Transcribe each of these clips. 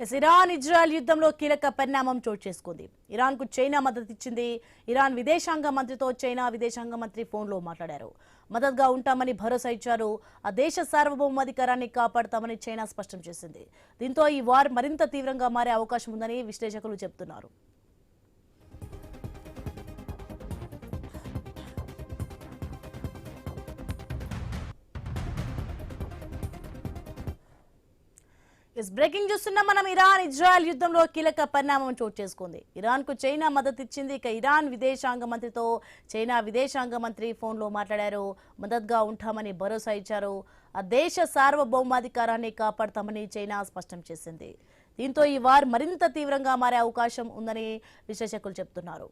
Iran Israel యుద్ధంలో కీలక పరిణామం చోటు చేసుకుంది. ఇరాన్కు చైనా మద్దతు ఇచ్చింది. ఇరాన్ విదేశాంగ మంత్రితో చైనా విదేశాంగ మంత్రి ఫోన్లో మాట్లాడారు. మద్దతుగా ఉంటామని భరోసా ఇచ్చారు. ఆ దేశ సార్వభౌమాధికారాన్ని కాపాడతామని చైనా స్పష్టం చేసింది. దీంతో ఈ వార్ మరింత తీవ్రంగా మారే అవకాశం ఉందని విశ్లేషకులు చెబుతున్నారు. బ్రేకింగ్ చూస్తున్నాం మనం. ఇరాన్ ఇజ్రాయెల్ యుద్ధంలో కీలక పరిణామం చోటు చేసుకుంది. ఇరాన్ కు చైనా మద్దతు ఇచ్చింది. ఇక ఇరాన్ విదేశాంగ మంత్రితో చైనా విదేశాంగ మంత్రి ఫోన్లో మాట్లాడారు. మద్దతుగా ఉంటామని భరోసా ఇచ్చారు. ఆ దేశ సార్వభౌమాధికారాన్ని కాపాడతామని చైనా స్పష్టం చేసింది. దీంతో ఈ వార్ మరింత తీవ్రంగా మారే అవకాశం ఉందని విశ్లేషకులు చెబుతున్నారు.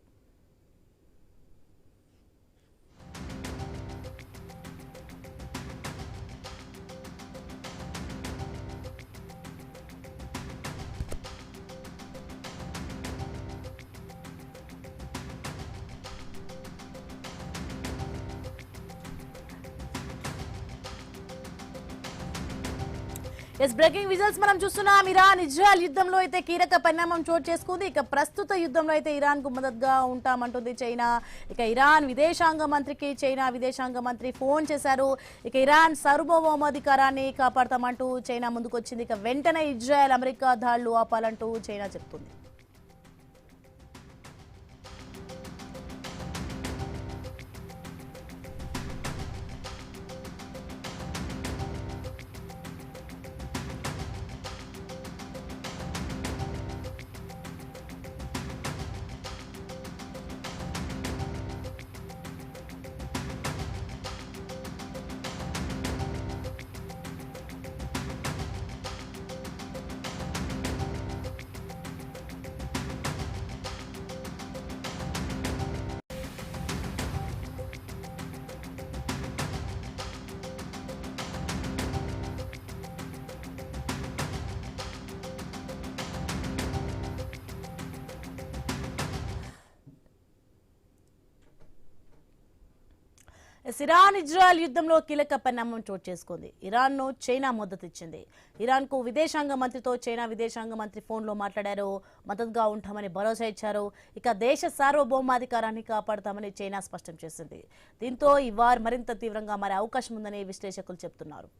బ్రేకింగ్ విజువల్స్ మనం చూస్తున్నాం. ఇరాన్ ఇజ్రాయెల్ యుద్ధంలో అయితే కీలక పరిణామం చోటు చేసుకుంది. ఇక ప్రస్తుత యుద్ధంలో అయితే ఇరాన్ కు మద్దతుగా ఉంటామంటుంది చైనా. ఇక ఇరాన్ విదేశాంగ మంత్రికి చైనా విదేశాంగ మంత్రి ఫోన్ చేశారు. ఇక ఇరాన్ సార్వభౌమాధికారాన్ని కాపాడతామంటూ చైనా ముందుకొచ్చింది. ఇక వెంటనే ఇజ్రాయెల్ అమెరికా దాడులు ఆపాలంటూ చైనా చెప్తుంది. ఇరాన్ ఇజ్రాయెల్ యుద్ధంలో కీలక పరిణామం చోటు చేసుకుంది. ఇరాన్ ను చైనా మద్దతు ఇచ్చింది. ఇరాన్ కు విదేశాంగ మంత్రితో చైనా విదేశాంగ మంత్రి ఫోన్లో మాట్లాడారు. మద్దతుగా ఉంటామని భరోసా ఇచ్చారు. ఇక దేశ సార్వభౌమాధికారాన్ని కాపాడతామని చైనా స్పష్టం చేసింది. దీంతో ఈ వార్ మరింత తీవ్రంగా మారే అవకాశం ఉందని విశ్లేషకులు చెబుతున్నారు.